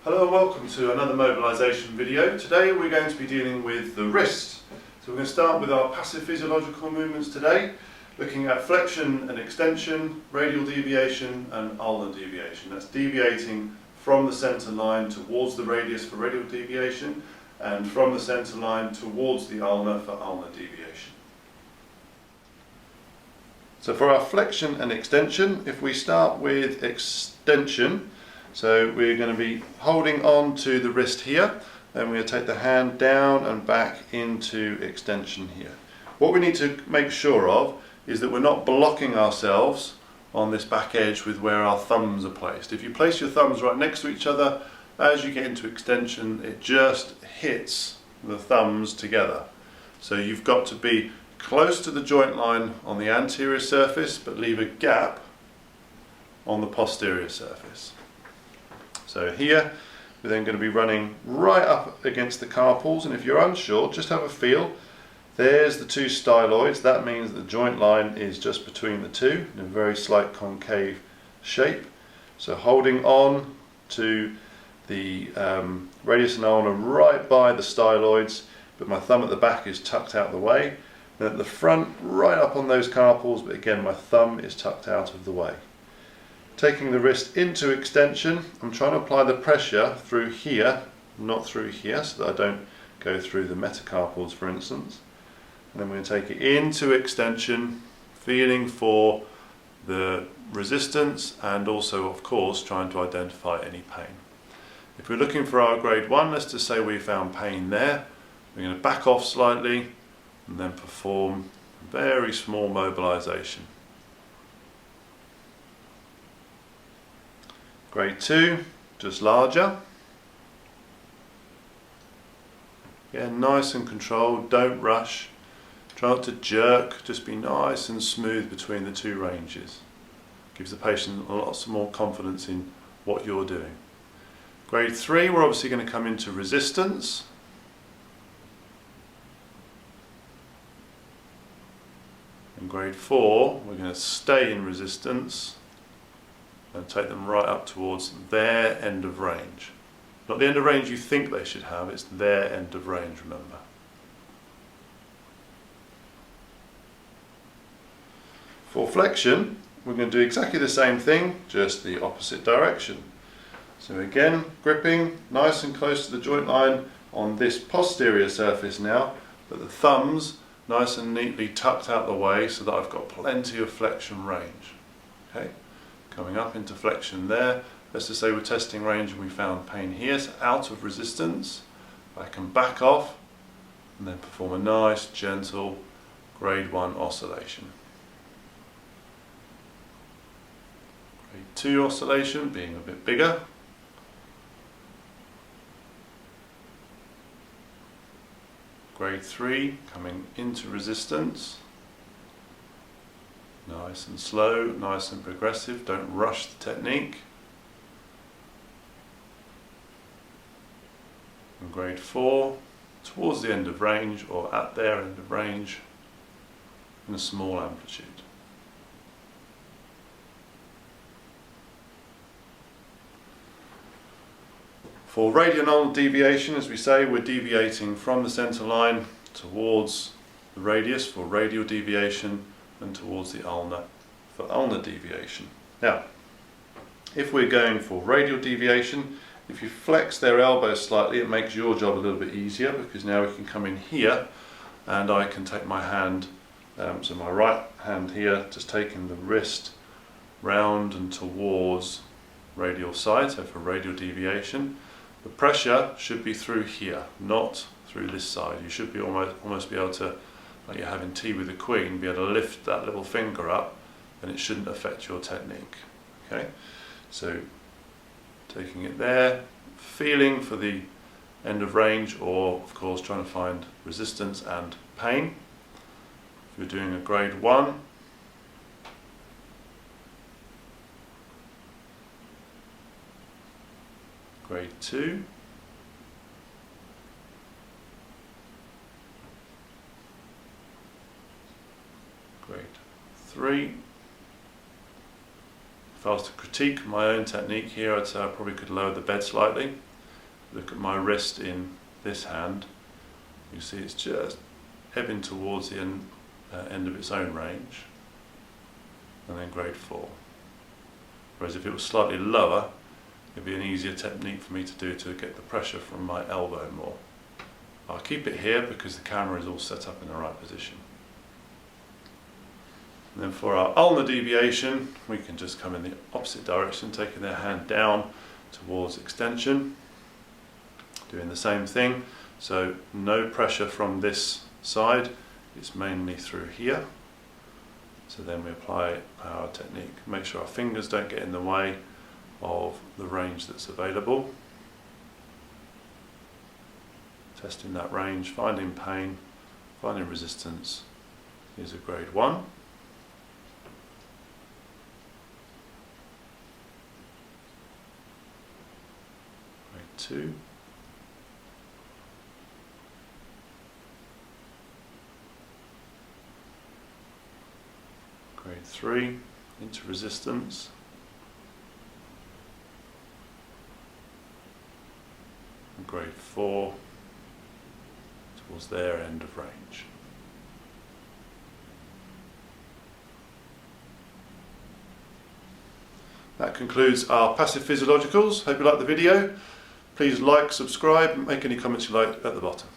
Hello and welcome to another mobilisation video. Today we're going to be dealing with the wrist. So we're going to start with our passive physiological movements today, looking at flexion and extension, radial deviation and ulnar deviation. That's deviating from the centre line towards the radius for radial deviation and from the centre line towards the ulnar for ulnar deviation. So for our flexion and extension, if we start with extension, so we're going to be holding on to the wrist here, then we're going to take the hand down and back into extension here. What we need to make sure of is that we're not blocking ourselves on this back edge with where our thumbs are placed. If you place your thumbs right next to each other, as you get into extension, it just hits the thumbs together. So you've got to be close to the joint line on the anterior surface, but leave a gap on the posterior surface. So here, we're then going to be running right up against the carpals, and if you're unsure, just have a feel. There's the two styloids. That means the joint line is just between the two in a very slight concave shape. So holding on to the radius and ulna right by the styloids, but my thumb at the back is tucked out the way. And at the front, right up on those carpals, but again my thumb is tucked out of the way. Taking the wrist into extension, I'm trying to apply the pressure through here, not through here, so that I don't go through the metacarpals, for instance. And then we're going to take it into extension, feeling for the resistance and also, of course, trying to identify any pain. If we're looking for our grade 1, let's just say we found pain there. We're going to back off slightly and then perform very small mobilisation. Grade 2, just larger. Again, nice and controlled, don't rush. Try not to jerk, just be nice and smooth between the two ranges. Gives the patient lots more confidence in what you're doing. Grade 3, we're obviously going to come into resistance. And grade 4, we're going to stay in resistance and take them right up towards their end of range. Not the end of range you think they should have, it's their end of range, remember. For flexion, we're going to do exactly the same thing, just the opposite direction. So again, gripping nice and close to the joint line on this posterior surface now, but the thumbs nice and neatly tucked out the way so that I've got plenty of flexion range. Okay, coming up into flexion there. Let's just say we're testing range and we found pain here, so out of resistance, I can back off and then perform a nice, gentle grade 1 oscillation. Grade 2 oscillation being a bit bigger. Grade 3 coming into resistance. Nice and slow, nice and progressive, don't rush the technique. And grade 4, towards the end of range or at their end of range in a small amplitude. For radial and ulnar deviation, as we say, we're deviating from the centre line towards the radius for radial deviation and towards the ulnar for ulnar deviation. Now, if we're going for radial deviation, if you flex their elbows slightly, it makes your job a little bit easier because now we can come in here and I can take my hand, so my right hand here, just taking the wrist round and towards radial side, so for radial deviation. The pressure should be through here, not through this side. You should be almost be able to, like you're having tea with the Queen, be able to lift that little finger up and it shouldn't affect your technique. Okay, so taking it there, feeling for the end of range, or of course trying to find resistance and pain. If you're doing a grade 1, grade 2, grade 3. If I was to critique my own technique here, I'd say I probably could lower the bed slightly. look at my wrist in this hand, you see it's just ebbing towards the end of its own range, and then grade 4. Whereas if it was slightly lower, it'd be an easier technique for me to do to get the pressure from my elbow more. I'll keep it here because the camera is all set up in the right position. And then for our ulnar deviation, we can just come in the opposite direction, taking their hand down towards extension, doing the same thing. So no pressure from this side, it's mainly through here. So then we apply our technique, make sure our fingers don't get in the way of the range that's available. Testing that range, finding pain, finding resistance. Here's a grade 1. Grade 2. Grade 3, into resistance. And grade 4, towards their end of range. That concludes our passive physiologicals. Hope you liked the video. Please like, subscribe, and make any comments you like at the bottom.